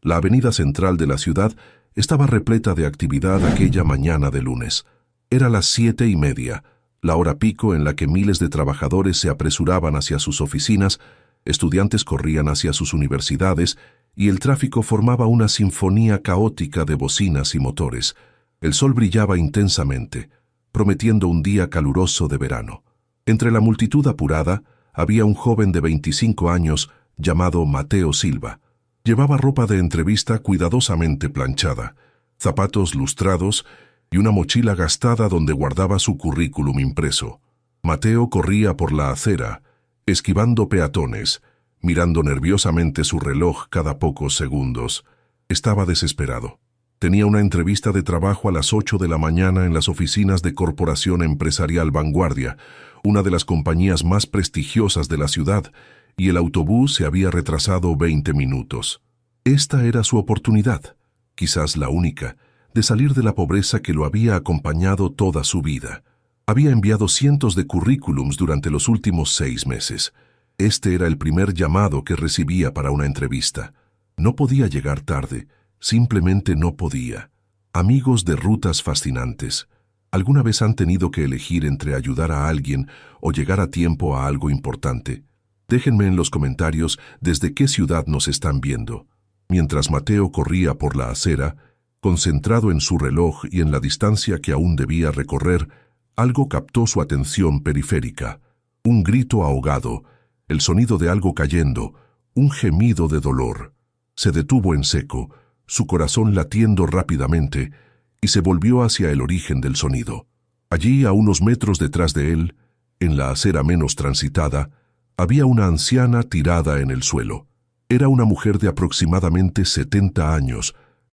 La avenida central de la ciudad estaba repleta de actividad aquella mañana de lunes. Era las 7:30, la hora pico en la que miles de trabajadores se apresuraban hacia sus oficinas, estudiantes corrían hacia sus universidades y el tráfico formaba una sinfonía caótica de bocinas y motores. El sol brillaba intensamente, prometiendo un día caluroso de verano. Entre la multitud apurada había un joven de 25 años llamado Mateo Silva. Llevaba ropa de entrevista cuidadosamente planchada, zapatos lustrados y una mochila gastada donde guardaba su currículum impreso. Mateo corría por la acera, esquivando peatones, mirando nerviosamente su reloj cada pocos segundos. Estaba desesperado. Tenía una entrevista de trabajo a las 8 de la mañana en las oficinas de Corporación Empresarial Vanguardia, una de las compañías más prestigiosas de la ciudad, y el autobús se había retrasado 20 minutos. Esta era su oportunidad, quizás la única, de salir de la pobreza que lo había acompañado toda su vida. Había enviado cientos de currículums durante los últimos 6 meses. Este era el primer llamado que recibía para una entrevista. No podía llegar tarde, simplemente no podía. Amigos de rutas fascinantes, ¿alguna vez han tenido que elegir entre ayudar a alguien o llegar a tiempo a algo importante? Déjenme en los comentarios desde qué ciudad nos están viendo. Mientras Mateo corría por la acera, concentrado en su reloj y en la distancia que aún debía recorrer, algo captó su atención periférica. Un grito ahogado, el sonido de algo cayendo, un gemido de dolor. Se detuvo en seco, su corazón latiendo rápidamente, y se volvió hacia el origen del sonido. Allí, a unos metros detrás de él, en la acera menos transitada, había una anciana tirada en el suelo. Era una mujer de aproximadamente 70 años,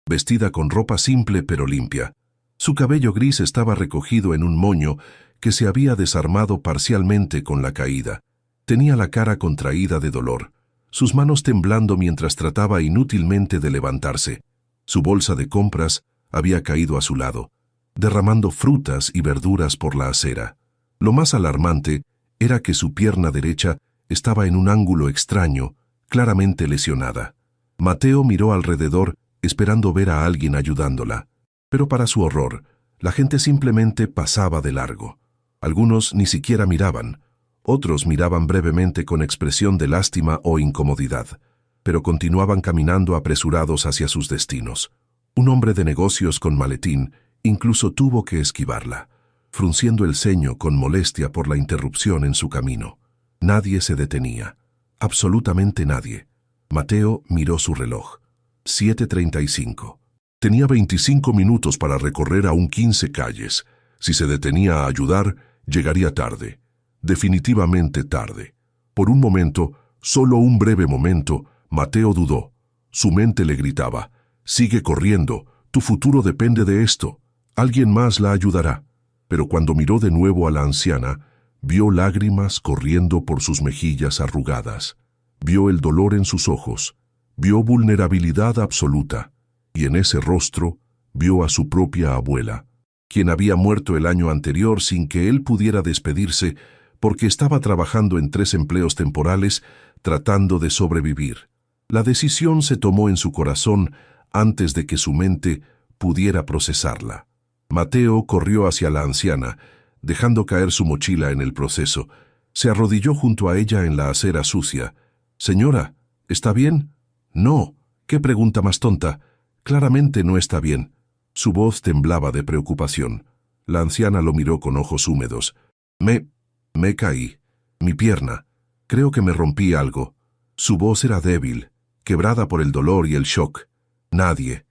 vestida con ropa simple pero limpia. Su cabello gris estaba recogido en un moño que se había desarmado parcialmente con la caída. Tenía la cara contraída de dolor, sus manos temblando mientras trataba inútilmente de levantarse. Su bolsa de compras había caído a su lado, derramando frutas y verduras por la acera. Lo más alarmante era que su pierna derecha estaba en un ángulo extraño, claramente lesionada. Mateo miró alrededor esperando ver a alguien ayudándola, pero para su horror, la gente simplemente pasaba de largo. Algunos ni siquiera miraban, otros miraban brevemente con expresión de lástima o incomodidad, pero continuaban caminando apresurados hacia sus destinos. Un hombre de negocios con maletín incluso tuvo que esquivarla, frunciendo el ceño con molestia por la interrupción en su camino. Nadie se detenía, absolutamente nadie. Mateo miró su reloj. 7:35. Tenía 25 minutos para recorrer aún 15 calles. Si se detenía a ayudar, llegaría tarde. Definitivamente tarde. Por un momento, solo un breve momento, Mateo dudó. Su mente le gritaba: «Sigue corriendo, tu futuro depende de esto. Alguien más la ayudará». Pero cuando miró de nuevo a la anciana, vio lágrimas corriendo por sus mejillas arrugadas. Vio el dolor en sus ojos. Vio vulnerabilidad absoluta. Y en ese rostro vio a su propia abuela, quien había muerto el año anterior sin que él pudiera despedirse porque estaba trabajando en 3 empleos temporales tratando de sobrevivir. La decisión se tomó en su corazón antes de que su mente pudiera procesarla. Mateo corrió hacia la anciana, dejando caer su mochila en el proceso. Se arrodilló junto a ella en la acera sucia. «Señora, ¿está bien?» «No». «¿Qué pregunta más tonta? Claramente no está bien». Su voz temblaba de preocupación. La anciana lo miró con ojos húmedos. Me caí. Mi pierna. Creo que me rompí algo». Su voz era débil, quebrada por el dolor y el shock. Nadie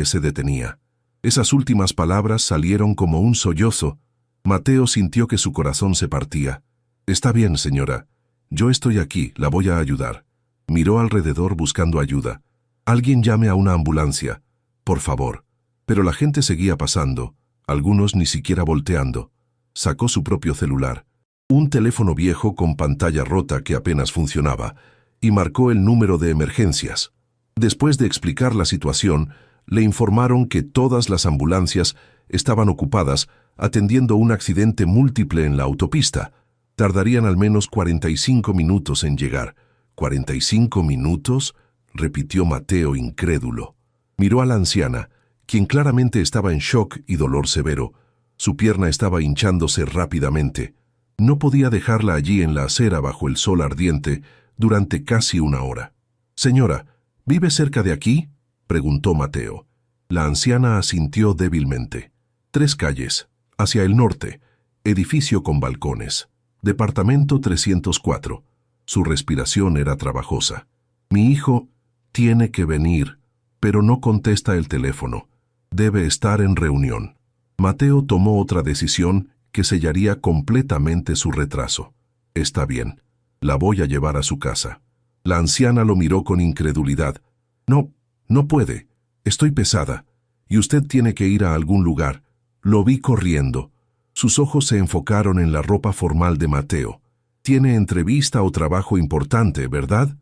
se detenía. Esas últimas palabras salieron como un sollozo. Mateo sintió que su corazón se partía. «Está bien, señora. Yo estoy aquí, la voy a ayudar». Miró alrededor buscando ayuda. «Alguien llame a una ambulancia, por favor». Pero la gente seguía pasando, algunos ni siquiera volteando. Sacó su propio celular, un teléfono viejo con pantalla rota que apenas funcionaba, y marcó el número de emergencias. Después de explicar la situación, le informaron que todas las ambulancias estaban ocupadas atendiendo un accidente múltiple en la autopista. Tardarían al menos 45 minutos en llegar. ¿45 minutos? repitió Mateo incrédulo. Miró a la anciana, quien claramente estaba en shock y dolor severo. Su pierna estaba hinchándose rápidamente. No podía dejarla allí en la acera bajo el sol ardiente durante casi una hora. «Señora, ¿vive cerca de aquí?», preguntó Mateo. La anciana asintió débilmente. 3 calles, hacia el norte, edificio con balcones, departamento 304. Su respiración era trabajosa. «Mi hijo tiene que venir, pero no contesta el teléfono. Debe estar en reunión». Mateo tomó otra decisión que sellaría completamente su retraso. «Está bien, la voy a llevar a su casa». La anciana lo miró con incredulidad. «No, no puede. Estoy pesada. Y usted tiene que ir a algún lugar». Lo vi corriendo. Sus ojos se enfocaron en la ropa formal de Mateo. «Tiene entrevista o trabajo importante, ¿verdad?».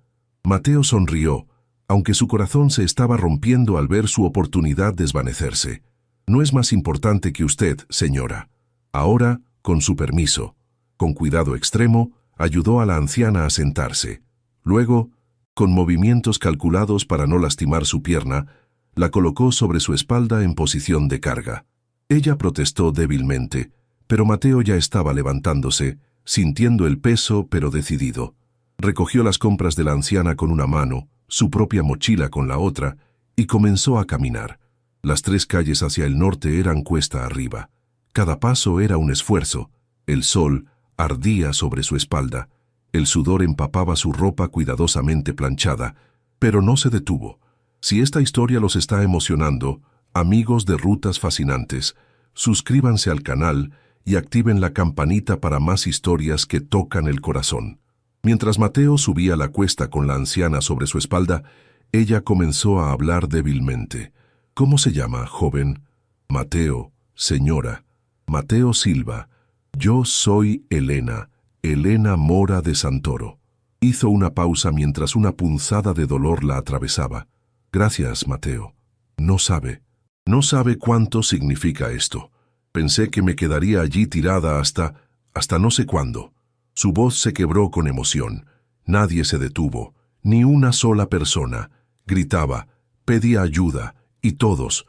Mateo sonrió, aunque su corazón se estaba rompiendo al ver su oportunidad desvanecerse. «No es más importante que usted, señora». Ahora, con su permiso. Con cuidado extremo, ayudó a la anciana a sentarse. Luego, con movimientos calculados para no lastimar su pierna, la colocó sobre su espalda en posición de carga. Ella protestó débilmente, pero Mateo ya estaba levantándose, sintiendo el peso pero decidido. Recogió las compras de la anciana con una mano, su propia mochila con la otra, y comenzó a caminar. Las 3 calles hacia el norte eran cuesta arriba. Cada paso era un esfuerzo. El sol ardía sobre su espalda. El sudor empapaba su ropa cuidadosamente planchada, pero no se detuvo. Si esta historia los está emocionando, amigos de Rutas Fascinantes, suscríbanse al canal y activen la campanita para más historias que tocan el corazón. Mientras Mateo subía la cuesta con la anciana sobre su espalda, ella comenzó a hablar débilmente. «¿Cómo se llama, joven?». «Mateo, señora. Mateo Silva. Yo soy Elena, Elena Mora de Santoro». Hizo una pausa mientras una punzada de dolor la atravesaba. «Gracias, Mateo. No sabe cuánto significa esto. Pensé que me quedaría allí tirada hasta no sé cuándo». Su voz se quebró con emoción. Nadie se detuvo, ni una sola persona. Gritaba, pedía ayuda, y todos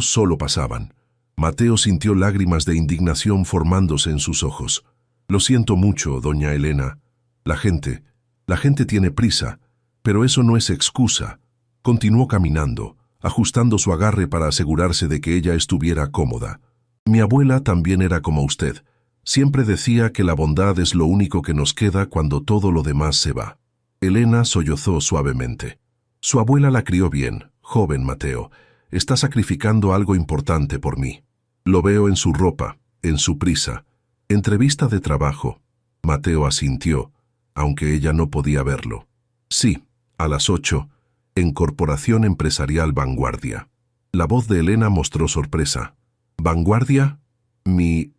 solo pasaban. Mateo sintió lágrimas de indignación formándose en sus ojos. «Lo siento mucho, doña Elena. La gente tiene prisa, pero eso no es excusa». Continuó caminando, ajustando su agarre para asegurarse de que ella estuviera cómoda. «Mi abuela también era como usted. Siempre decía que la bondad es lo único que nos queda cuando todo lo demás se va». Elena sollozó suavemente. «Su abuela la crió bien, joven Mateo. Está sacrificando algo importante por mí. Lo veo en su ropa, en su prisa. Entrevista de trabajo». Mateo asintió, aunque ella no podía verlo. «Sí, a las 8, en Corporación Empresarial Vanguardia». La voz de Elena mostró sorpresa. «¿Vanguardia? Mi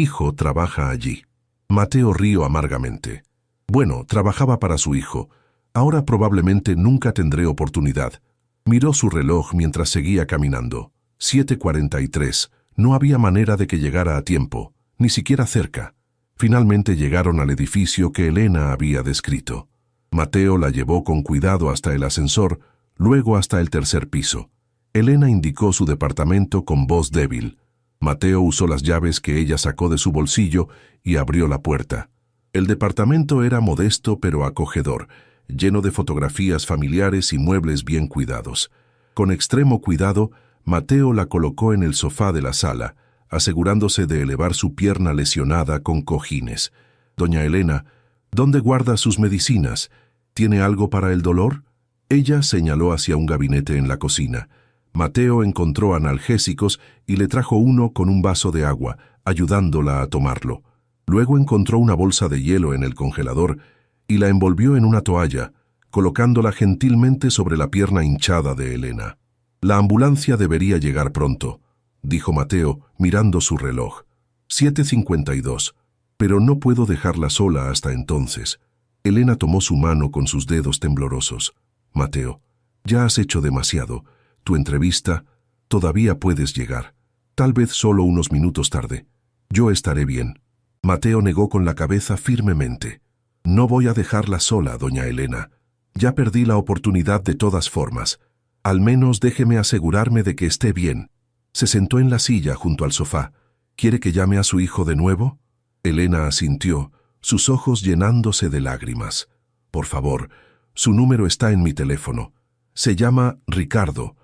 hijo trabaja allí». Mateo rió amargamente. Bueno, trabajaba para su hijo. Ahora probablemente nunca tendré oportunidad. Miró su reloj mientras seguía caminando. 7:43. No había manera de que llegara a tiempo, ni siquiera cerca. Finalmente llegaron al edificio que Elena había descrito. Mateo la llevó con cuidado hasta el ascensor, luego hasta el 3er piso. Elena indicó su departamento con voz débil. Mateo usó las llaves que ella sacó de su bolsillo y abrió la puerta. El departamento era modesto pero acogedor, lleno de fotografías familiares y muebles bien cuidados. Con extremo cuidado, Mateo la colocó en el sofá de la sala, asegurándose de elevar su pierna lesionada con cojines. «Doña Elena, ¿dónde guarda sus medicinas? ¿Tiene algo para el dolor?». Ella señaló hacia un gabinete en la cocina. Mateo encontró analgésicos y le trajo uno con un vaso de agua, ayudándola a tomarlo. Luego encontró una bolsa de hielo en el congelador y la envolvió en una toalla, colocándola gentilmente sobre la pierna hinchada de Elena. «La ambulancia debería llegar pronto», dijo Mateo, mirando su reloj. 7:52. «Pero no puedo dejarla sola hasta entonces». Elena tomó su mano con sus dedos temblorosos. «Mateo, ya has hecho demasiado. Tu entrevista, todavía puedes llegar. Tal vez solo unos minutos tarde. Yo estaré bien». Mateo negó con la cabeza firmemente. «No voy a dejarla sola, doña Elena. Ya perdí la oportunidad de todas formas. Al menos déjeme asegurarme de que esté bien. Se sentó en la silla junto al sofá. ¿Quiere que llame a su hijo de nuevo? Elena asintió, sus ojos llenándose de lágrimas. Por favor, su número está en mi teléfono. Se llama Ricardo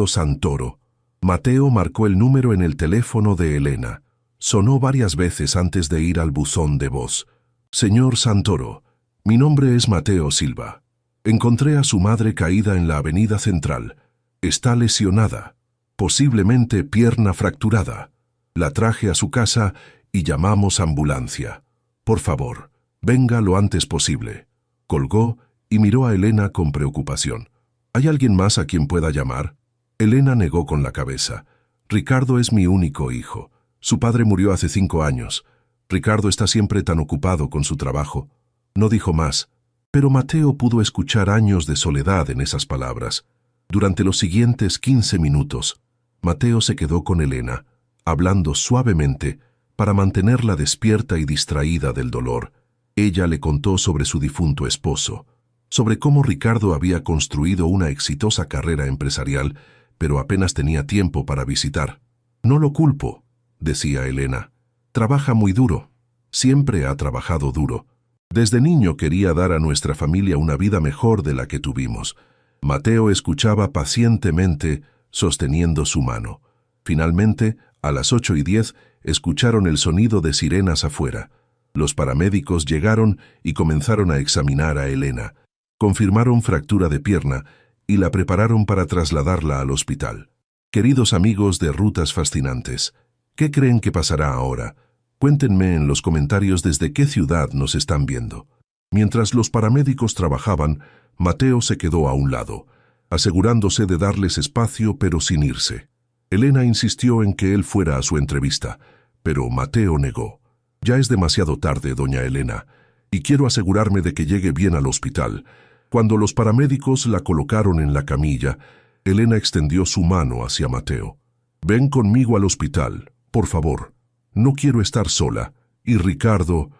Santoro. Mateo marcó el número en el teléfono de Elena. Sonó varias veces antes de ir al buzón de voz. Señor Santoro, mi nombre es Mateo Silva. Encontré a su madre caída en la avenida Central. Está lesionada, posiblemente pierna fracturada. La traje a su casa y llamamos ambulancia. Por favor, venga lo antes posible. Colgó y miró a Elena con preocupación. ¿Hay alguien más a quien pueda llamar? Elena negó con la cabeza. Ricardo es mi único hijo. Su padre murió hace 5 años. Ricardo está siempre tan ocupado con su trabajo. No dijo más, pero Mateo pudo escuchar años de soledad en esas palabras. Durante los siguientes 15 minutos, Mateo se quedó con Elena, hablando suavemente para mantenerla despierta y distraída del dolor. Ella le contó sobre su difunto esposo, sobre cómo Ricardo había construido una exitosa carrera empresarial, pero apenas tenía tiempo para visitar. No lo culpo, decía Elena. Trabaja muy duro. Siempre ha trabajado duro. Desde niño quería dar a nuestra familia una vida mejor de la que tuvimos. Mateo escuchaba pacientemente, sosteniendo su mano. Finalmente, a las 8:10, escucharon el sonido de sirenas afuera. Los paramédicos llegaron y comenzaron a examinar a Elena. Confirmaron fractura de pierna y la prepararon para trasladarla al hospital. Queridos amigos de Rutas Fascinantes, ¿qué creen que pasará ahora? Cuéntenme en los comentarios desde qué ciudad nos están viendo. Mientras los paramédicos trabajaban, Mateo se quedó a un lado, asegurándose de darles espacio pero sin irse. Elena insistió en que él fuera a su entrevista, pero Mateo negó. Ya es demasiado tarde, doña Elena, y quiero asegurarme de que llegue bien al hospital. Cuando los paramédicos la colocaron en la camilla, Elena extendió su mano hacia Mateo. Ven conmigo al hospital, por favor. No quiero estar sola. Y Ricardo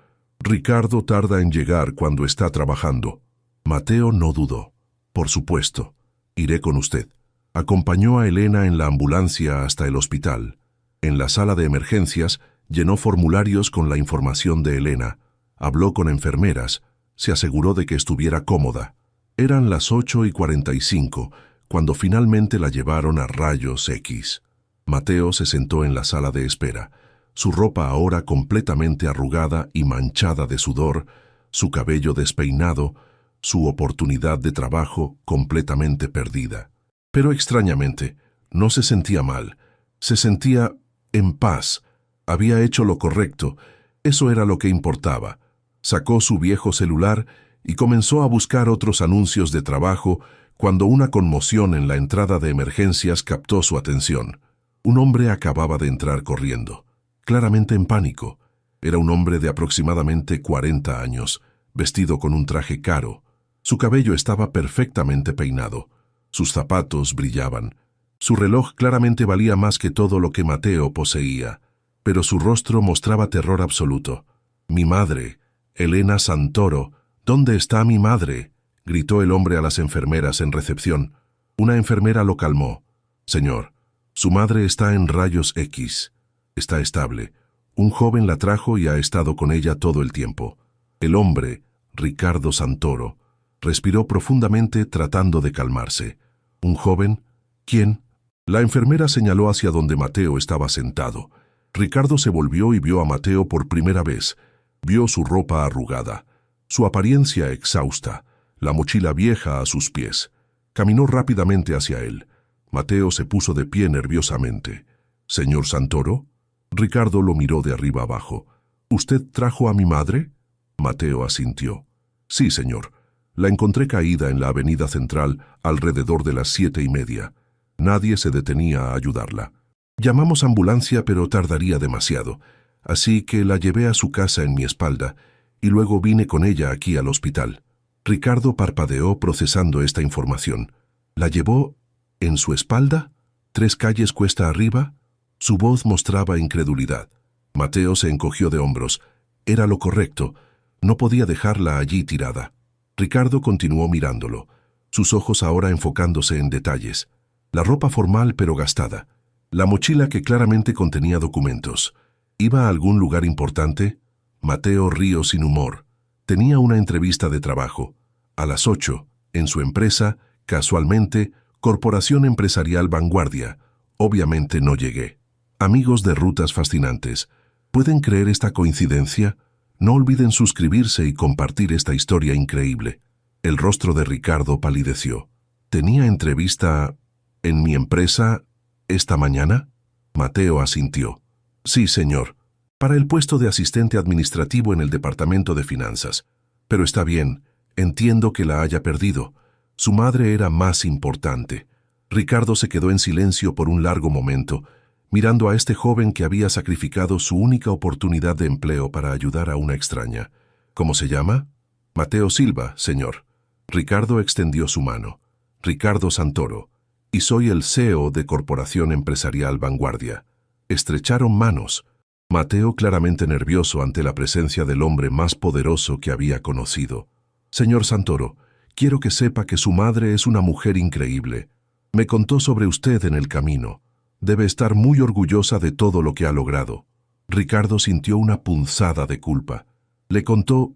tarda en llegar cuando está trabajando. Mateo no dudó. Por supuesto, iré con usted. Acompañó a Elena en la ambulancia hasta el hospital. En la sala de emergencias, llenó formularios con la información de Elena. Habló con enfermeras. Se aseguró de que estuviera cómoda. Eran las 8:45 cuando finalmente la llevaron a rayos X. Mateo se sentó en la sala de espera, su ropa ahora completamente arrugada y manchada de sudor, su cabello despeinado, su oportunidad de trabajo completamente perdida. Pero extrañamente, no se sentía mal, se sentía en paz. Había hecho lo correcto, eso era lo que importaba. Sacó su viejo celular y comenzó a buscar otros anuncios de trabajo cuando una conmoción en la entrada de emergencias captó su atención. Un hombre acababa de entrar corriendo, claramente en pánico. Era un hombre de aproximadamente 40 años, vestido con un traje caro. Su cabello estaba perfectamente peinado. Sus zapatos brillaban. Su reloj claramente valía más que todo lo que Mateo poseía, pero su rostro mostraba terror absoluto. «Mi madre, Elena Santoro, ¿dónde está mi madre?», gritó el hombre a las enfermeras en recepción. Una enfermera lo calmó. «Señor, su madre está en rayos X. Está estable. Un joven la trajo y ha estado con ella todo el tiempo». El hombre, Ricardo Santoro, respiró profundamente tratando de calmarse. «¿Un joven? ¿Quién?». La enfermera señaló hacia donde Mateo estaba sentado. Ricardo se volvió y vio a Mateo por primera vez. Vio su ropa arrugada, su apariencia exhausta, la mochila vieja a sus pies. Caminó rápidamente hacia él. Mateo se puso de pie nerviosamente. «¿Señor Santoro?». Ricardo lo miró de arriba abajo. «¿Usted trajo a mi madre?». Mateo asintió. «Sí, señor. La encontré caída en la avenida Central alrededor de las 7:30. Nadie se detenía a ayudarla. Llamamos ambulancia, pero tardaría demasiado, así que la llevé a su casa en mi espalda y luego vine con ella aquí al hospital». Ricardo parpadeó procesando esta información. «¿La llevó en su espalda? 3 calles cuesta arriba?» Su voz mostraba incredulidad. Mateo se encogió de hombros. Era lo correcto. No podía dejarla allí tirada. Ricardo continuó mirándolo, sus ojos ahora enfocándose en detalles. La ropa formal pero gastada. La mochila que claramente contenía documentos. ¿Iba a algún lugar importante? Mateo rió sin humor. Tenía una entrevista de trabajo. A las 8, en su empresa, casualmente, Corporación Empresarial Vanguardia. Obviamente no llegué. Amigos de Rutas Fascinantes, ¿pueden creer esta coincidencia? No olviden suscribirse y compartir esta historia increíble. El rostro de Ricardo palideció. ¿Tenía entrevista en mi empresa esta mañana? Mateo asintió. Sí, señor. Para el puesto de asistente administrativo en el departamento de finanzas. Pero está bien, entiendo que la haya perdido. Su madre era más importante. Ricardo se quedó en silencio por un largo momento, mirando a este joven que había sacrificado su única oportunidad de empleo para ayudar a una extraña. ¿Cómo se llama? Mateo Silva, señor. Ricardo extendió su mano. Ricardo Santoro. Y soy el CEO de Corporación Empresarial Vanguardia. Estrecharon manos. Mateo claramente nervioso ante la presencia del hombre más poderoso que había conocido. Señor Santoro, quiero que sepa que su madre es una mujer increíble. Me contó sobre usted en el camino. Debe estar muy orgullosa de todo lo que ha logrado. Ricardo sintió una punzada de culpa. ¿Le contó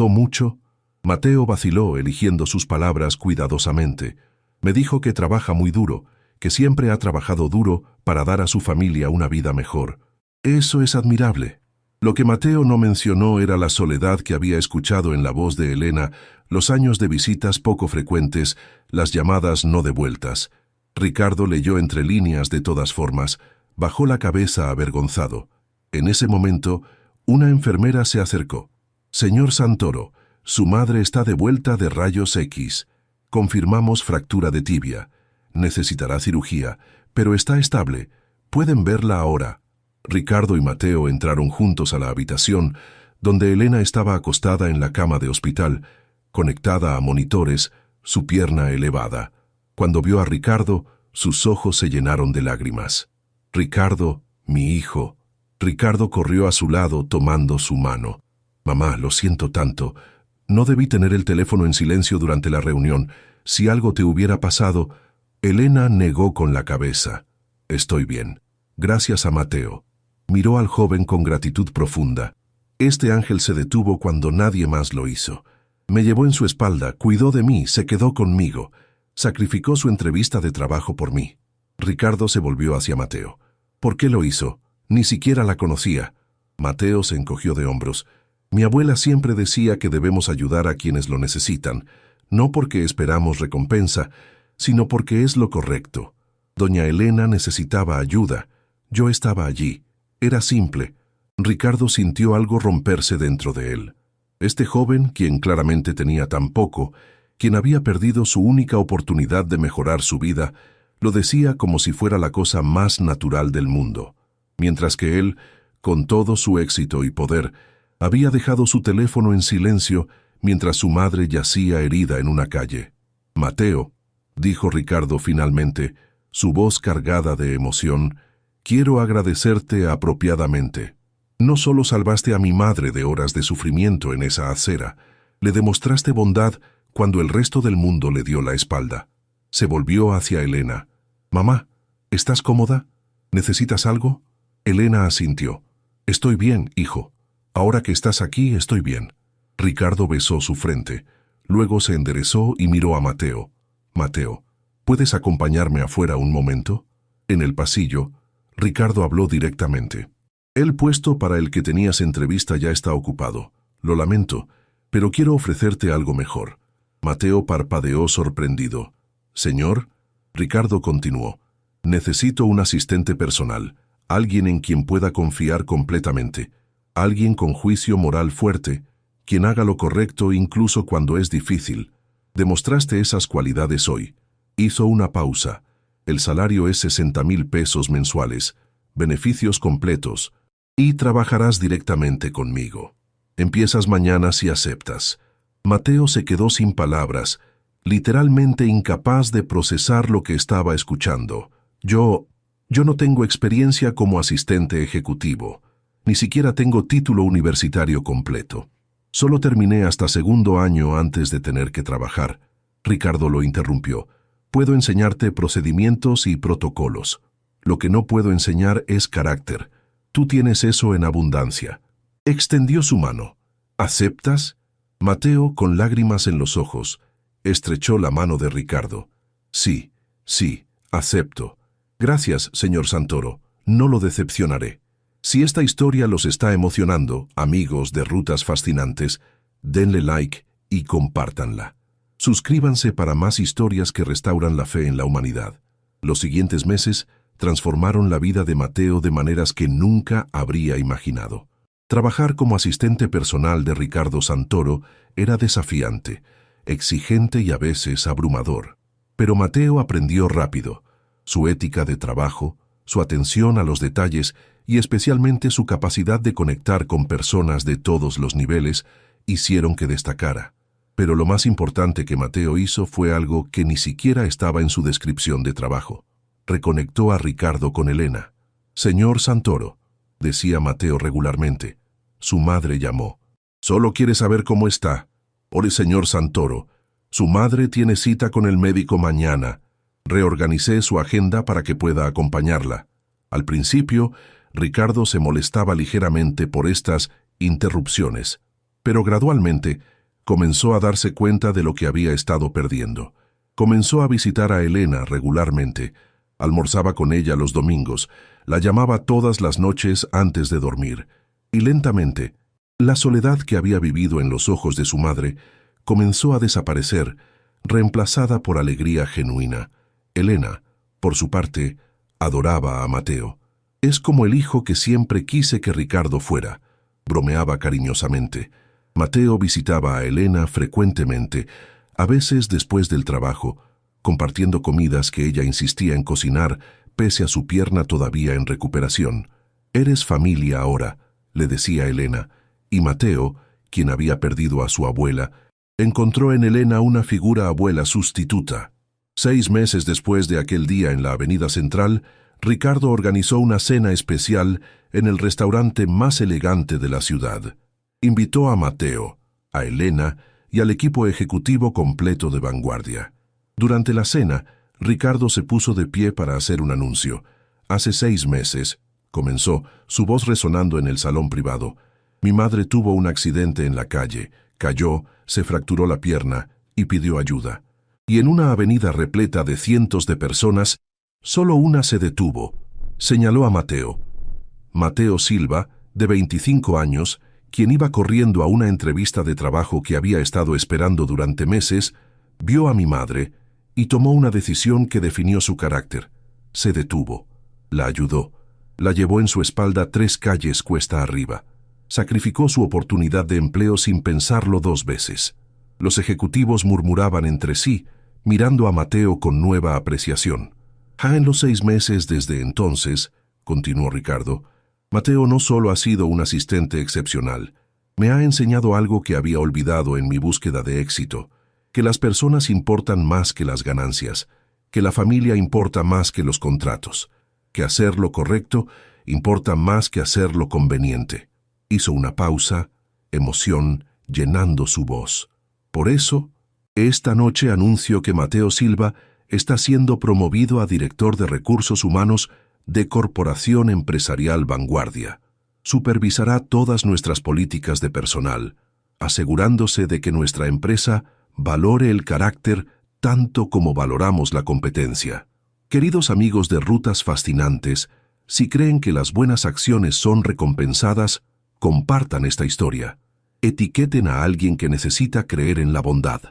mucho? Mateo vaciló, eligiendo sus palabras cuidadosamente. Me dijo que trabaja muy duro, que siempre ha trabajado duro para dar a su familia una vida mejor. Eso es admirable. Lo que Mateo no mencionó era la soledad que había escuchado en la voz de Elena, los años de visitas poco frecuentes, las llamadas no devueltas. Ricardo leyó entre líneas de todas formas, bajó la cabeza avergonzado. En ese momento, una enfermera se acercó. Señor Santoro, su madre está de vuelta de rayos X. Confirmamos fractura de tibia. Necesitará cirugía, pero está estable. Pueden verla ahora. Ricardo y Mateo entraron juntos a la habitación, donde Elena estaba acostada en la cama de hospital, conectada a monitores, su pierna elevada. Cuando vio a Ricardo, sus ojos se llenaron de lágrimas. Ricardo, mi hijo. Ricardo corrió a su lado tomando su mano. Mamá, lo siento tanto. No debí tener el teléfono en silencio durante la reunión. Si algo te hubiera pasado... Elena negó con la cabeza. Estoy bien. Gracias a Mateo. Miró al joven con gratitud profunda. Este ángel se detuvo cuando nadie más lo hizo. Me llevó en su espalda, cuidó de mí, se quedó conmigo. Sacrificó su entrevista de trabajo por mí. Ricardo se volvió hacia Mateo. ¿Por qué lo hizo? Ni siquiera la conocía. Mateo se encogió de hombros. Mi abuela siempre decía que debemos ayudar a quienes lo necesitan, no porque esperamos recompensa, sino porque es lo correcto. Doña Elena necesitaba ayuda. Yo estaba allí. Era simple. Ricardo sintió algo romperse dentro de él. Este joven, quien claramente tenía tan poco, quien había perdido su única oportunidad de mejorar su vida, lo decía como si fuera la cosa más natural del mundo, mientras que él, con todo su éxito y poder, había dejado su teléfono en silencio mientras su madre yacía herida en una calle. Mateo, dijo Ricardo finalmente, su voz cargada de emoción, quiero agradecerte apropiadamente. No solo salvaste a mi madre de horas de sufrimiento en esa acera, le demostraste bondad cuando el resto del mundo le dio la espalda. Se volvió hacia Elena. Mamá, ¿estás cómoda? ¿Necesitas algo? Elena asintió. Estoy bien, hijo. Ahora que estás aquí, estoy bien. Ricardo besó su frente. Luego se enderezó y miró a Mateo. Mateo, ¿puedes acompañarme afuera un momento? En el pasillo, Ricardo habló directamente. El puesto para el que tenías entrevista ya está ocupado. Lo lamento, pero quiero ofrecerte algo mejor. Mateo parpadeó sorprendido. Señor, Ricardo continuó. Necesito un asistente personal, alguien en quien pueda confiar completamente, alguien con juicio moral fuerte, quien haga lo correcto incluso cuando es difícil. Demostraste esas cualidades hoy. Hizo una pausa. El salario es 60,000 pesos mensuales, beneficios completos, y trabajarás directamente conmigo. Empiezas mañana si aceptas. Mateo se quedó sin palabras, literalmente incapaz de procesar lo que estaba escuchando. Yo no tengo experiencia como asistente ejecutivo. Ni siquiera tengo título universitario completo. Solo terminé hasta segundo año antes de tener que trabajar. Ricardo lo interrumpió. Puedo enseñarte procedimientos y protocolos. Lo que no puedo enseñar es carácter. Tú tienes eso en abundancia. Extendió su mano. ¿Aceptas? Mateo, con lágrimas en los ojos, estrechó la mano de Ricardo. Sí, acepto. Gracias, señor Santoro. No lo decepcionaré. Si esta historia los está emocionando, amigos de Rutas Fascinantes, denle like y compártanla. Suscríbanse para más historias que restauran la fe en la humanidad. Los siguientes meses transformaron la vida de Mateo de maneras que nunca habría imaginado. Trabajar como asistente personal de Ricardo Santoro era desafiante, exigente y a veces abrumador. Pero Mateo aprendió rápido. Su ética de trabajo, su atención a los detalles y especialmente su capacidad de conectar con personas de todos los niveles hicieron que destacara. Pero lo más importante que Mateo hizo fue algo que ni siquiera estaba en su descripción de trabajo. Reconectó a Ricardo con Elena. «Señor Santoro», decía Mateo regularmente. Su madre llamó. «Solo quiere saber cómo está. Ore, señor Santoro. Su madre tiene cita con el médico mañana. Reorganicé su agenda para que pueda acompañarla». Al principio, Ricardo se molestaba ligeramente por estas interrupciones, pero gradualmente comenzó a darse cuenta de lo que había estado perdiendo. Comenzó a visitar a Elena regularmente, almorzaba con ella los domingos, la llamaba todas las noches antes de dormir, y lentamente, la soledad que había vivido en los ojos de su madre comenzó a desaparecer, reemplazada por alegría genuina. Elena, por su parte, adoraba a Mateo. «Es como el hijo que siempre quise que Ricardo fuera», bromeaba cariñosamente. Mateo visitaba a Elena frecuentemente, a veces después del trabajo, compartiendo comidas que ella insistía en cocinar, pese a su pierna todavía en recuperación. «Eres familia ahora», le decía Elena, y Mateo, quien había perdido a su abuela, encontró en Elena una figura abuela sustituta. 6 meses después de aquel día en la Avenida Central, Ricardo organizó una cena especial en el restaurante más elegante de la ciudad. Invitó a Mateo, a Elena y al equipo ejecutivo completo de vanguardia. Durante la cena, Ricardo se puso de pie para hacer un anuncio. «Hace 6 meses», comenzó, su voz resonando en el salón privado, «mi madre tuvo un accidente en la calle, cayó, se fracturó la pierna y pidió ayuda. Y en una avenida repleta de cientos de personas, solo una se detuvo», señaló a Mateo. Mateo Silva, de 25 años, quien iba corriendo a una entrevista de trabajo que había estado esperando durante meses, vio a mi madre y tomó una decisión que definió su carácter. Se detuvo, la ayudó, la llevó en su espalda 3 calles cuesta arriba. Sacrificó su oportunidad de empleo sin pensarlo 2 veces. Los ejecutivos murmuraban entre sí, mirando a Mateo con nueva apreciación. «Ja, en los 6 meses desde entonces», continuó Ricardo, «Mateo no solo ha sido un asistente excepcional, me ha enseñado algo que había olvidado en mi búsqueda de éxito, que las personas importan más que las ganancias, que la familia importa más que los contratos, que hacer lo correcto importa más que hacer lo conveniente». Hizo una pausa, emoción llenando su voz. «Por eso, esta noche anuncio que Mateo Silva está siendo promovido a director de recursos humanos de Corporación Empresarial Vanguardia. Supervisará todas nuestras políticas de personal, asegurándose de que nuestra empresa valore el carácter tanto como valoramos la competencia. Queridos amigos de Rutas Fascinantes, si creen que las buenas acciones son recompensadas, compartan esta historia. Etiqueten a alguien que necesita creer en la bondad».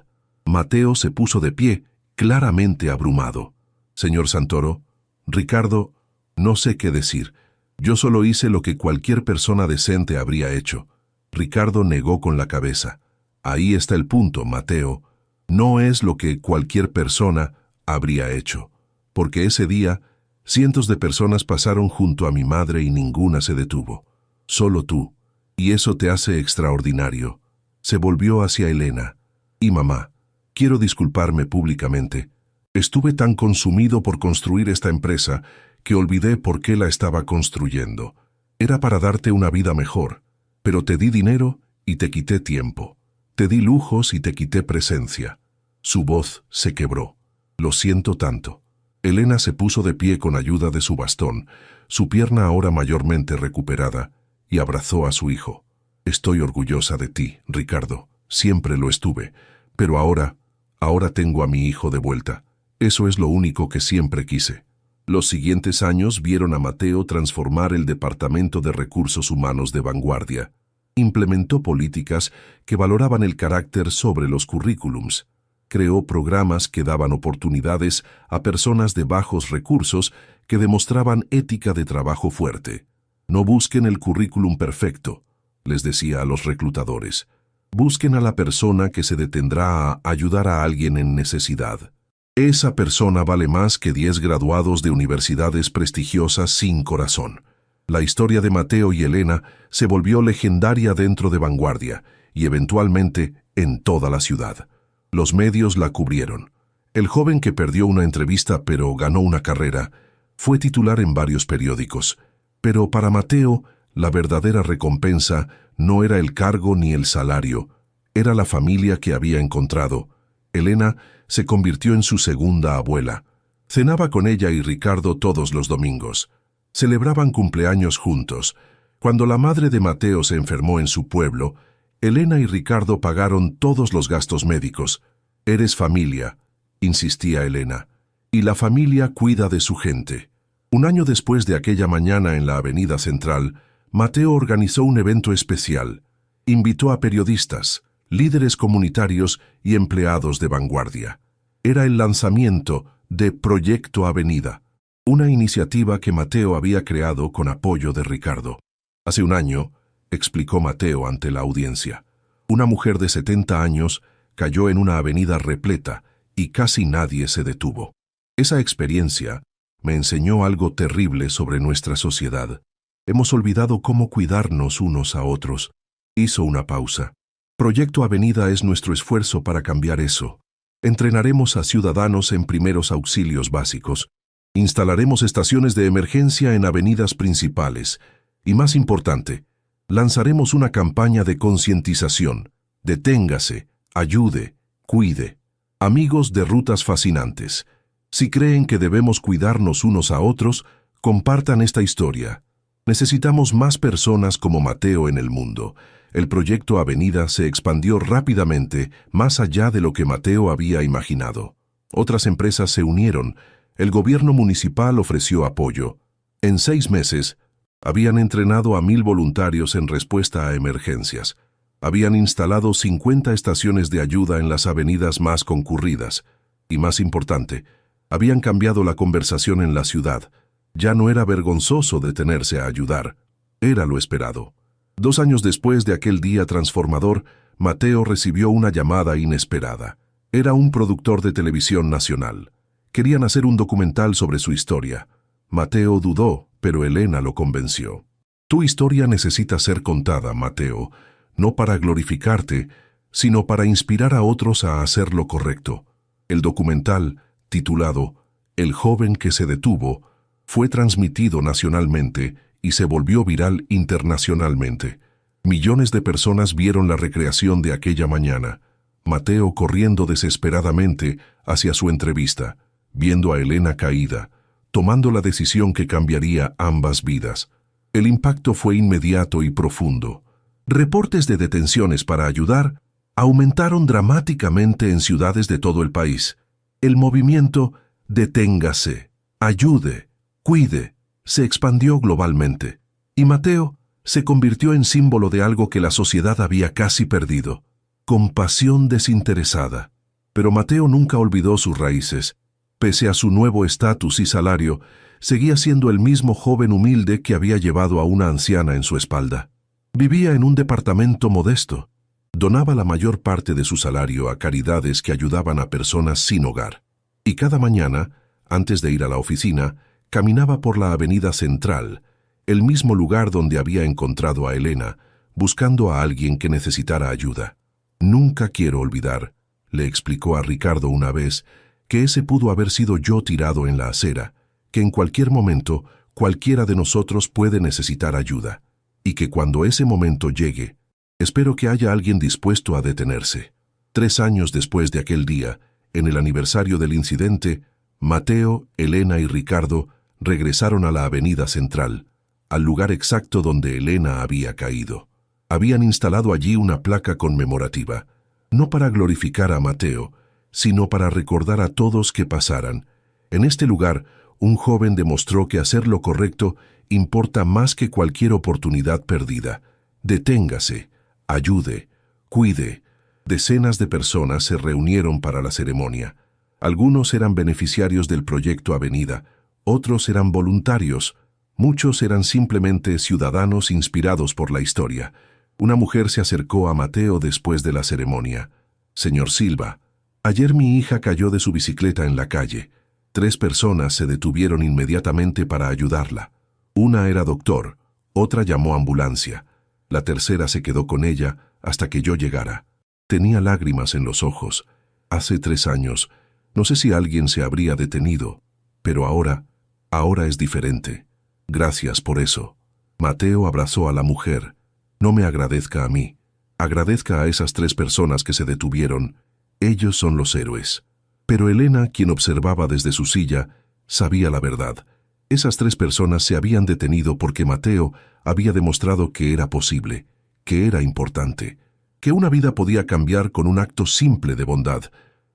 Mateo se puso de pie, claramente abrumado. «Señor Santoro, Ricardo, no sé qué decir. Yo solo hice lo que cualquier persona decente habría hecho». Ricardo negó con la cabeza. «Ahí está el punto, Mateo. No es lo que cualquier persona habría hecho. Porque ese día, cientos de personas pasaron junto a mi madre y ninguna se detuvo. Solo tú. Y eso te hace extraordinario». Se volvió hacia Elena. «Y mamá, quiero disculparme públicamente. Estuve tan consumido por construir esta empresa que olvidé por qué la estaba construyendo. Era para darte una vida mejor, pero te di dinero y te quité tiempo. Te di lujos y te quité presencia. Su voz se quebró. Lo siento tanto. Elena se puso de pie con ayuda de su bastón, su pierna ahora mayormente recuperada, y abrazó a su hijo. Estoy orgullosa de ti, Ricardo. Siempre lo estuve. Pero ahora tengo a mi hijo de vuelta. Eso es lo único que siempre quise. Los siguientes años vieron a Mateo transformar el Departamento de Recursos Humanos de vanguardia. Implementó políticas que valoraban el carácter sobre los currículums. Creó programas que daban oportunidades a personas de bajos recursos que demostraban ética de trabajo fuerte. No busquen el currículum perfecto, les decía a los reclutadores. Busquen a la persona que se detendrá a ayudar a alguien en necesidad. Esa persona vale más que 10 graduados de universidades prestigiosas sin corazón. La historia de Mateo y Elena se volvió legendaria dentro de Vanguardia y eventualmente en toda la ciudad. Los medios la cubrieron. El joven que perdió una entrevista pero ganó una carrera fue titular en varios periódicos. Pero para Mateo, la verdadera recompensa no era el cargo ni el salario, era la familia que había encontrado. Elena se convirtió en su segunda abuela. Cenaba con ella y Ricardo todos los domingos. Celebraban cumpleaños juntos. Cuando la madre de Mateo se enfermó en su pueblo, Elena y Ricardo pagaron todos los gastos médicos. Eres familia, insistía Elena, y la familia cuida de su gente. Un año después de aquella mañana en la Avenida Central, Mateo organizó un evento especial. Invitó a periodistas, líderes comunitarios y empleados de vanguardia. Era el lanzamiento de Proyecto Avenida, una iniciativa que Mateo había creado con apoyo de Ricardo. Hace un año, explicó Mateo ante la audiencia, una mujer de 70 años cayó en una avenida repleta y casi nadie se detuvo. Esa experiencia me enseñó algo terrible sobre nuestra sociedad. Hemos olvidado cómo cuidarnos unos a otros. Hizo una pausa. Proyecto Avenida es nuestro esfuerzo para cambiar eso. Entrenaremos a ciudadanos en primeros auxilios básicos. Instalaremos estaciones de emergencia en avenidas principales. Y más importante, lanzaremos una campaña de concientización. Deténgase, ayude, cuide. Amigos de Rutas Fascinantes, si creen que debemos cuidarnos unos a otros, compartan esta historia. Necesitamos más personas como Mateo en el mundo. El proyecto Avenida se expandió rápidamente más allá de lo que Mateo había imaginado. Otras empresas se unieron. El gobierno municipal ofreció apoyo. En 6 meses, habían entrenado a 1000 voluntarios en respuesta a emergencias. Habían instalado 50 estaciones de ayuda en las avenidas más concurridas. Y más importante, habían cambiado la conversación en la ciudad. Ya no era vergonzoso detenerse a ayudar. Era lo esperado. 2 años después de aquel día transformador, Mateo recibió una llamada inesperada. Era un productor de televisión nacional. Querían hacer un documental sobre su historia. Mateo dudó, pero Elena lo convenció. Tu historia necesita ser contada, Mateo, no para glorificarte, sino para inspirar a otros a hacer lo correcto. El documental, titulado El joven que se detuvo, fue transmitido nacionalmente y se volvió viral internacionalmente. Millones de personas vieron la recreación de aquella mañana. Mateo corriendo desesperadamente hacia su entrevista, viendo a Elena caída, tomando la decisión que cambiaría ambas vidas. El impacto fue inmediato y profundo. Reportes de detenciones para ayudar aumentaron dramáticamente en ciudades de todo el país. El movimiento Deténgase, ayude, cuide, se expandió globalmente. Y Mateo se convirtió en símbolo de algo que la sociedad había casi perdido: compasión desinteresada. Pero Mateo nunca olvidó sus raíces. Pese a su nuevo estatus y salario, seguía siendo el mismo joven humilde que había llevado a una anciana en su espalda. Vivía en un departamento modesto. Donaba la mayor parte de su salario a caridades que ayudaban a personas sin hogar. Y cada mañana, antes de ir a la oficina, caminaba por la Avenida Central, el mismo lugar donde había encontrado a Elena, buscando a alguien que necesitara ayuda. Nunca quiero olvidar, le explicó a Ricardo una vez, que ese pudo haber sido yo tirado en la acera, que en cualquier momento cualquiera de nosotros puede necesitar ayuda, y que cuando ese momento llegue, Espero que haya alguien dispuesto a detenerse. 3 años después de aquel día, en el aniversario del incidente, Mateo, Elena y Ricardo regresaron a la avenida central, al lugar exacto donde Elena había caído. Habían instalado allí una placa conmemorativa, no para glorificar a Mateo, sino para recordar a todos que pasaran. En este lugar, un joven demostró que hacer lo correcto importa más que cualquier oportunidad perdida. Deténgase, ayude, cuide. Decenas de personas se reunieron para la ceremonia. Algunos eran beneficiarios del proyecto Avenida, otros eran voluntarios, muchos eran simplemente ciudadanos inspirados por la historia. Una mujer se acercó a Mateo después de la ceremonia. «Señor Silva, ayer mi hija cayó de su bicicleta en la calle. 3 personas se detuvieron inmediatamente para ayudarla. Una era doctor, otra llamó ambulancia. La tercera se quedó con ella hasta que yo llegara. Tenía lágrimas en los ojos. Hace 3 años, no sé si alguien se habría detenido, pero ahora es diferente. Gracias por eso». Mateo abrazó a la mujer. «No me agradezca a mí. Agradezca a esas 3 personas que se detuvieron. Ellos son los héroes». Pero Elena, quien observaba desde su silla, sabía la verdad. Esas 3 personas se habían detenido porque Mateo había demostrado que era posible, que era importante, que una vida podía cambiar con un acto simple de bondad.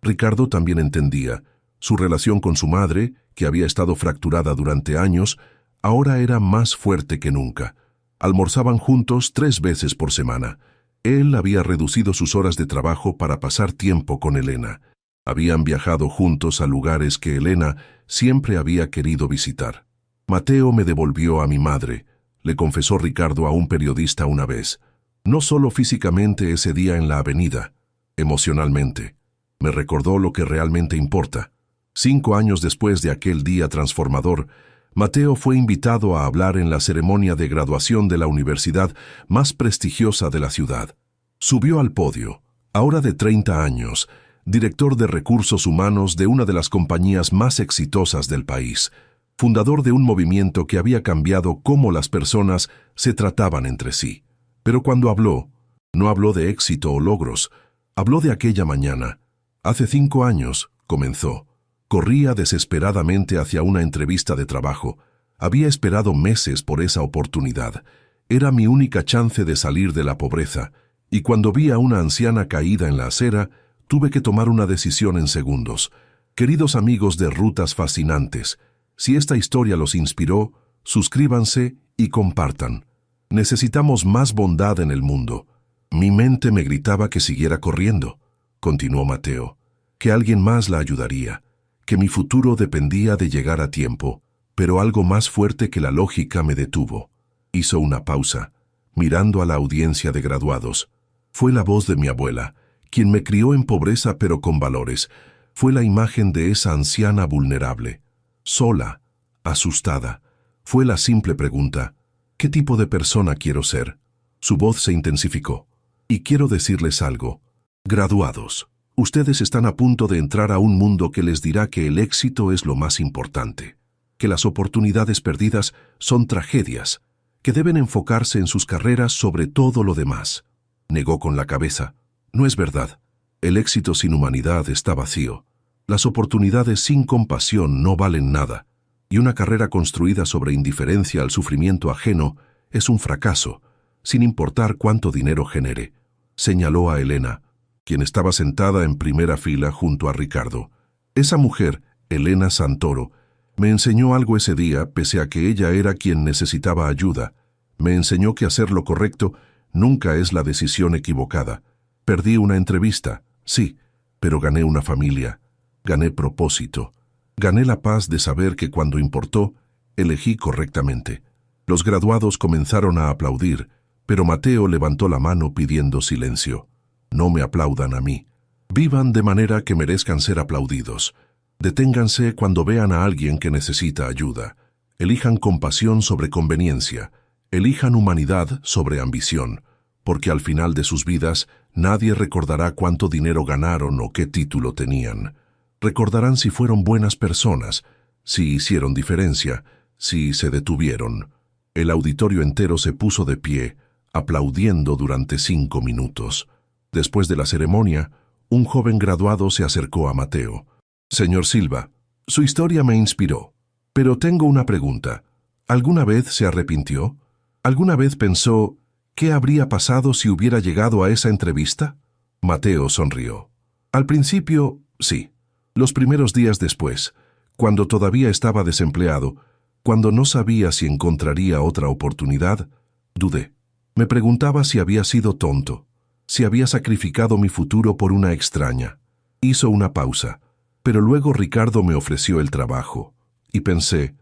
Ricardo también entendía. Su relación con su madre, que había estado fracturada durante años, ahora era más fuerte que nunca. Almorzaban juntos 3 veces por semana. Él había reducido sus horas de trabajo para pasar tiempo con Elena. Habían viajado juntos a lugares que Elena siempre había querido visitar. «Mateo me devolvió a mi madre», le confesó Ricardo a un periodista una vez. «No solo físicamente ese día en la avenida, emocionalmente. Me recordó lo que realmente importa». 5 años después de aquel día transformador, Mateo fue invitado a hablar en la ceremonia de graduación de la universidad más prestigiosa de la ciudad. Subió al podio, ahora de 30 años, director de recursos humanos de una de las compañías más exitosas del país, fundador de un movimiento que había cambiado cómo las personas se trataban entre sí. Pero cuando habló, no habló de éxito o logros, habló de aquella mañana. «Hace 5 años», comenzó. Corría desesperadamente hacia una entrevista de trabajo. Había esperado meses por esa oportunidad. Era mi única chance de salir de la pobreza, y cuando vi a una anciana caída en la acera, tuve que tomar una decisión en segundos. Queridos amigos de Rutas Fascinantes, si esta historia los inspiró, suscríbanse y compartan. Necesitamos más bondad en el mundo. Mi mente me gritaba que siguiera corriendo, continuó Mateo, que alguien más la ayudaría, que mi futuro dependía de llegar a tiempo, pero algo más fuerte que la lógica me detuvo. Hizo una pausa, mirando a la audiencia de graduados. Fue la voz de mi abuela, quien me crió en pobreza pero con valores. Fue la imagen de esa anciana vulnerable, sola, asustada. Fue la simple pregunta: ¿qué tipo de persona quiero ser? Su voz se intensificó. Y quiero decirles algo. Graduados, ustedes están a punto de entrar a un mundo que les dirá que el éxito es lo más importante, que las oportunidades perdidas son tragedias, que deben enfocarse en sus carreras sobre todo lo demás. Negó con la cabeza. No es verdad. El éxito sin humanidad está vacío. Las oportunidades sin compasión no valen nada. Y una carrera construida sobre indiferencia al sufrimiento ajeno es un fracaso, sin importar cuánto dinero genere. Señaló a Elena, quien estaba sentada en primera fila junto a Ricardo. Esa mujer, Elena Santoro, me enseñó algo ese día, pese a que ella era quien necesitaba ayuda. Me enseñó que hacer lo correcto nunca es la decisión equivocada. Perdí una entrevista, sí, pero gané una familia, gané propósito, gané la paz de saber que cuando importó, elegí correctamente. Los graduados comenzaron a aplaudir, pero Mateo levantó la mano pidiendo silencio. No me aplaudan a mí. Vivan de manera que merezcan ser aplaudidos. Deténganse cuando vean a alguien que necesita ayuda. Elijan compasión sobre conveniencia. Elijan humanidad sobre ambición, porque al final de sus vidas nadie recordará cuánto dinero ganaron o qué título tenían. Recordarán si fueron buenas personas, si hicieron diferencia, si se detuvieron. El auditorio entero se puso de pie, aplaudiendo durante 5 minutos. Después de la ceremonia, un joven graduado se acercó a Mateo. «Señor Silva, su historia me inspiró, pero tengo una pregunta. ¿Alguna vez se arrepintió? ¿Alguna vez pensó qué habría pasado si hubiera llegado a esa entrevista?» Mateo sonrió. «Al principio, sí. Los primeros días después, cuando todavía estaba desempleado, cuando no sabía si encontraría otra oportunidad, dudé. Me preguntaba si había sido tonto, si había sacrificado mi futuro por una extraña». Hizo una pausa, pero luego Ricardo me ofreció el trabajo. Y pensé,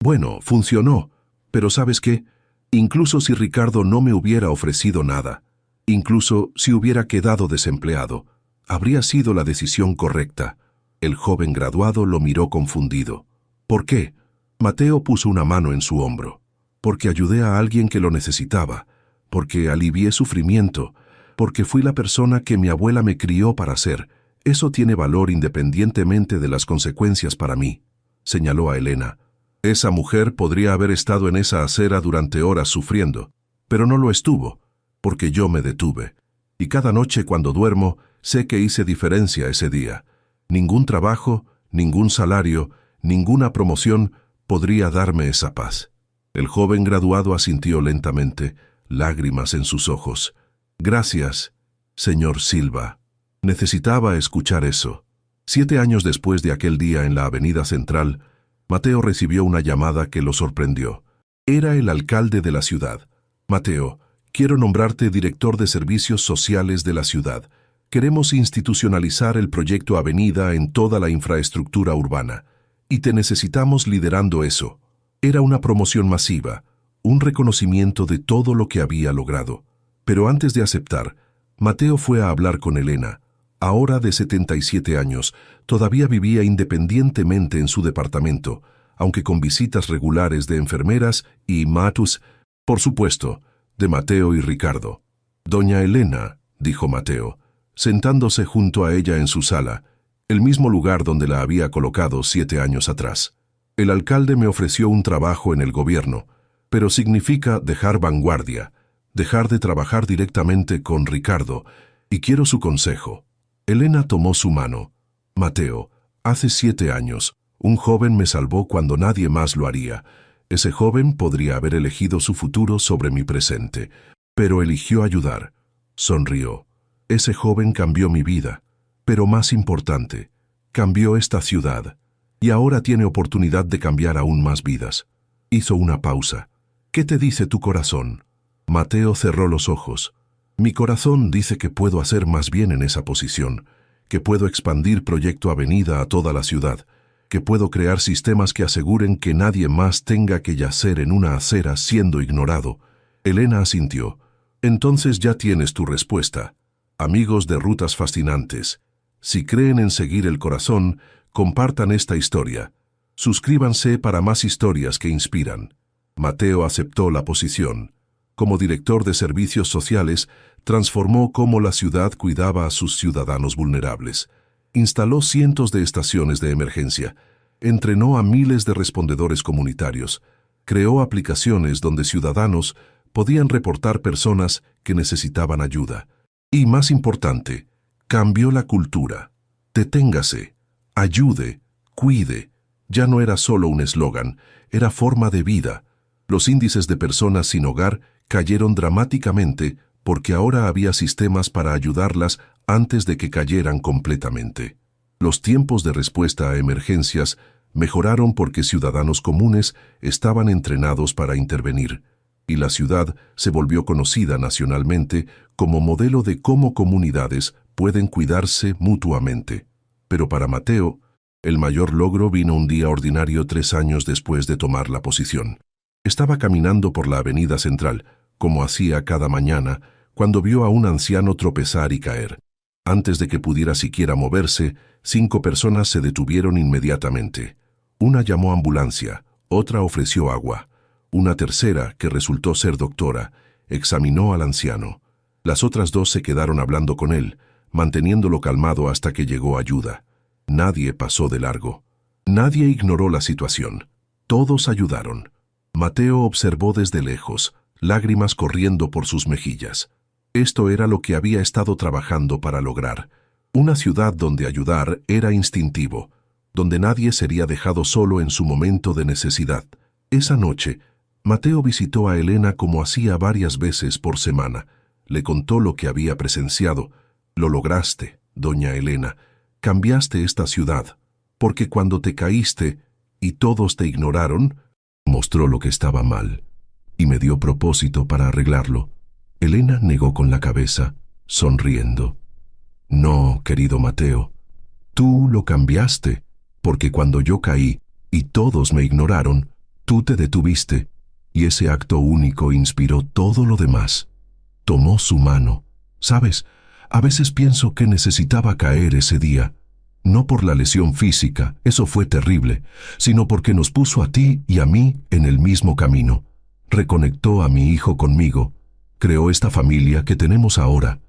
bueno, funcionó, pero ¿sabes qué? Incluso si Ricardo no me hubiera ofrecido nada, incluso si hubiera quedado desempleado, habría sido la decisión correcta. El joven graduado lo miró confundido. ¿Por qué? Mateo puso una mano en su hombro. Porque ayudé a alguien que lo necesitaba, porque alivié sufrimiento, porque fui la persona que mi abuela me crió para ser. Eso tiene valor independientemente de las consecuencias para mí, señaló a Elena. Esa mujer podría haber estado en esa acera durante horas sufriendo, pero no lo estuvo, porque yo me detuve. Y cada noche cuando duermo, sé que hice diferencia ese día. Ningún trabajo, ningún salario, ninguna promoción podría darme esa paz. El joven graduado asintió lentamente, lágrimas en sus ojos. Gracias, señor Silva. Necesitaba escuchar eso. 7 años después de aquel día en la Avenida Central, Mateo recibió una llamada que lo sorprendió. Era el alcalde de la ciudad. «Mateo, quiero nombrarte director de servicios sociales de la ciudad. Queremos institucionalizar el proyecto Avenida en toda la infraestructura urbana. Y te necesitamos liderando eso». Era una promoción masiva, un reconocimiento de todo lo que había logrado. Pero antes de aceptar, Mateo fue a hablar con Elena. Ahora de 77 años, todavía vivía independientemente en su departamento, aunque con visitas regulares de enfermeras y matus, por supuesto, de Mateo y Ricardo. «Doña Elena», dijo Mateo, sentándose junto a ella en su sala, el mismo lugar donde la había colocado 7 años atrás. «El alcalde me ofreció un trabajo en el gobierno, pero significa dejar vanguardia, dejar de trabajar directamente con Ricardo, y quiero su consejo». Elena tomó su mano. «Mateo, hace 7 años, un joven me salvó cuando nadie más lo haría. Ese joven podría haber elegido su futuro sobre mi presente, pero eligió ayudar». Sonrió. «Ese joven cambió mi vida, pero más importante, cambió esta ciudad, y ahora tiene oportunidad de cambiar aún más vidas». Hizo una pausa. «¿Qué te dice tu corazón?» Mateo cerró los ojos. «Mi corazón dice que puedo hacer más bien en esa posición, que puedo expandir Proyecto Avenida a toda la ciudad, que puedo crear sistemas que aseguren que nadie más tenga que yacer en una acera siendo ignorado». Elena asintió. «Entonces ya tienes tu respuesta. Amigos de Rutas Fascinantes, si creen en seguir el corazón, compartan esta historia. Suscríbanse para más historias que inspiran». Mateo aceptó la posición. Como director de servicios sociales, transformó cómo la ciudad cuidaba a sus ciudadanos vulnerables. Instaló cientos de estaciones de emergencia, entrenó a miles de respondedores comunitarios, creó aplicaciones donde ciudadanos podían reportar personas que necesitaban ayuda. Y más importante, cambió la cultura. Deténgase, ayude, cuide. Ya no era solo un eslogan, era forma de vida. Los índices de personas sin hogar cayeron dramáticamente porque ahora había sistemas para ayudarlas antes de que cayeran completamente. Los tiempos de respuesta a emergencias mejoraron porque ciudadanos comunes estaban entrenados para intervenir, y la ciudad se volvió conocida nacionalmente como modelo de cómo comunidades pueden cuidarse mutuamente. Pero para Mateo, el mayor logro vino un día ordinario 3 años después de tomar la posición. Estaba caminando por la Avenida Central, como hacía cada mañana, cuando vio a un anciano tropezar y caer. Antes de que pudiera siquiera moverse, 5 personas se detuvieron inmediatamente. Una llamó ambulancia, otra ofreció agua. Una tercera, que resultó ser doctora, examinó al anciano. Las otras 2 se quedaron hablando con él, manteniéndolo calmado hasta que llegó ayuda. Nadie pasó de largo. Nadie ignoró la situación. Todos ayudaron. Mateo observó desde lejos, lágrimas corriendo por sus mejillas. Esto era lo que había estado trabajando para lograr. Una ciudad donde ayudar era instintivo, donde nadie sería dejado solo en su momento de necesidad. Esa noche, Mateo visitó a Elena como hacía varias veces por semana. Le contó lo que había presenciado. Lo lograste, doña Elena. Cambiaste esta ciudad, porque cuando te caíste y todos te ignoraron, mostró lo que estaba mal y me dio propósito para arreglarlo. Elena negó con la cabeza, sonriendo. No, querido Mateo, tú lo cambiaste, porque cuando yo caí y todos me ignoraron, tú te detuviste, y ese acto único inspiró todo lo demás. Tomó su mano. ¿Sabes? A veces pienso que necesitaba caer ese día, no por la lesión física, eso fue terrible, sino porque nos puso a ti y a mí en el mismo camino. Reconectó a mi hijo conmigo, creó esta familia que tenemos ahora.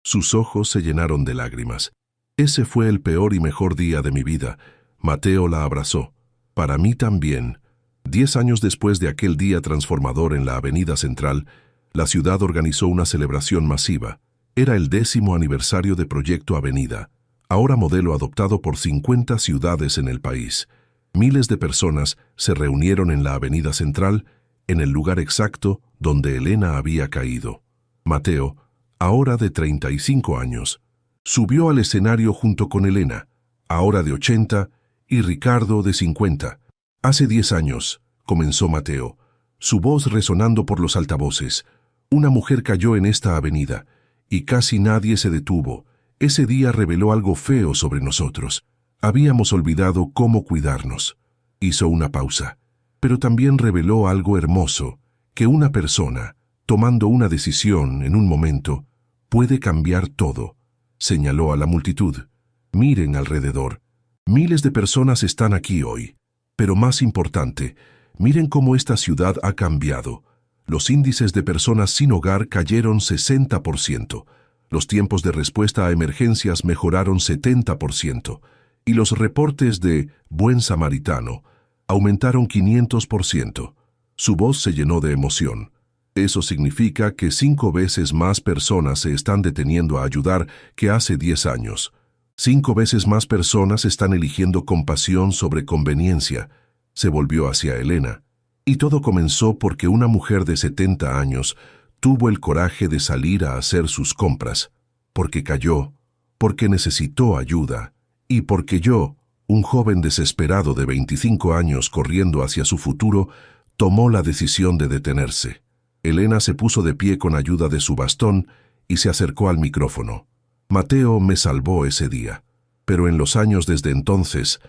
Sus ojos se llenaron de lágrimas. Ese fue el peor y mejor día de mi vida. Mateo la abrazó. Para mí también. 10 años después de aquel día transformador en la Avenida Central, la ciudad organizó una celebración masiva. Era el 10º aniversario de Proyecto Avenida, ahora modelo adoptado por 50 ciudades en el país. Miles de personas se reunieron en la Avenida Central, en el lugar exacto donde Elena había caído. Mateo, ahora de 35 años, subió al escenario junto con Elena, ahora de 80, y Ricardo de 50. Hace 10 años, comenzó Mateo, su voz resonando por los altavoces. Una mujer cayó en esta avenida, y casi nadie se detuvo. Ese día reveló algo feo sobre nosotros. Habíamos olvidado cómo cuidarnos. Hizo una pausa, pero también reveló algo hermoso, que una persona, tomando una decisión en un momento, puede cambiar todo. Señaló a la multitud. Miren alrededor. Miles de personas están aquí hoy. Pero más importante, miren cómo esta ciudad ha cambiado. Los índices de personas sin hogar cayeron 60%. Los tiempos de respuesta a emergencias mejoraron 70%. Y los reportes de Buen Samaritano aumentaron 500%. Su voz se llenó de emoción. Eso significa que 5 veces más personas se están deteniendo a ayudar que hace 10 años. 5 veces más personas están eligiendo compasión sobre conveniencia. Se volvió hacia Elena. Y todo comenzó porque una mujer de 70 años tuvo el coraje de salir a hacer sus compras, porque cayó, porque necesitó ayuda, y porque yo, un joven desesperado de 25 años corriendo hacia su futuro, tomó la decisión de detenerse. Elena se puso de pie con ayuda de su bastón y se acercó al micrófono. Mateo me salvó ese día, pero en los años desde entonces,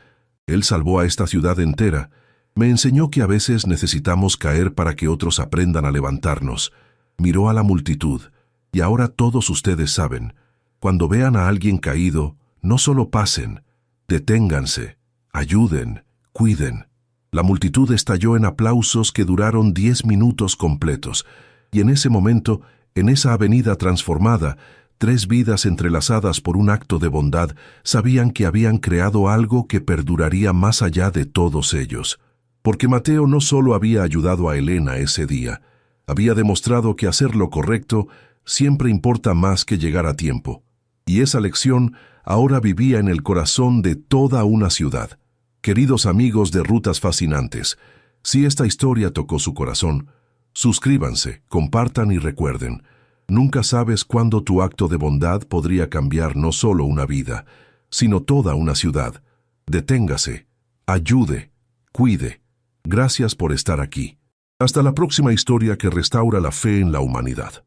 él salvó a esta ciudad entera. Me enseñó que a veces necesitamos caer para que otros aprendan a levantarnos. Miró a la multitud, y ahora todos ustedes saben, cuando vean a alguien caído, no solo pasen, deténganse, ayuden, cuiden. La multitud estalló en aplausos que duraron 10 minutos completos, y en ese momento, en esa avenida transformada, 3 vidas entrelazadas por un acto de bondad sabían que habían creado algo que perduraría más allá de todos ellos. Porque Mateo no solo había ayudado a Elena ese día, había demostrado que hacer lo correcto siempre importa más que llegar a tiempo. Y esa lección ahora vivía en el corazón de toda una ciudad. Queridos amigos de Rutas Fascinantes, si esta historia tocó su corazón, suscríbanse, compartan y recuerden, nunca sabes cuándo tu acto de bondad podría cambiar no solo una vida, sino toda una ciudad. Deténgase, ayude, cuide. Gracias por estar aquí. Hasta la próxima historia que restaura la fe en la humanidad.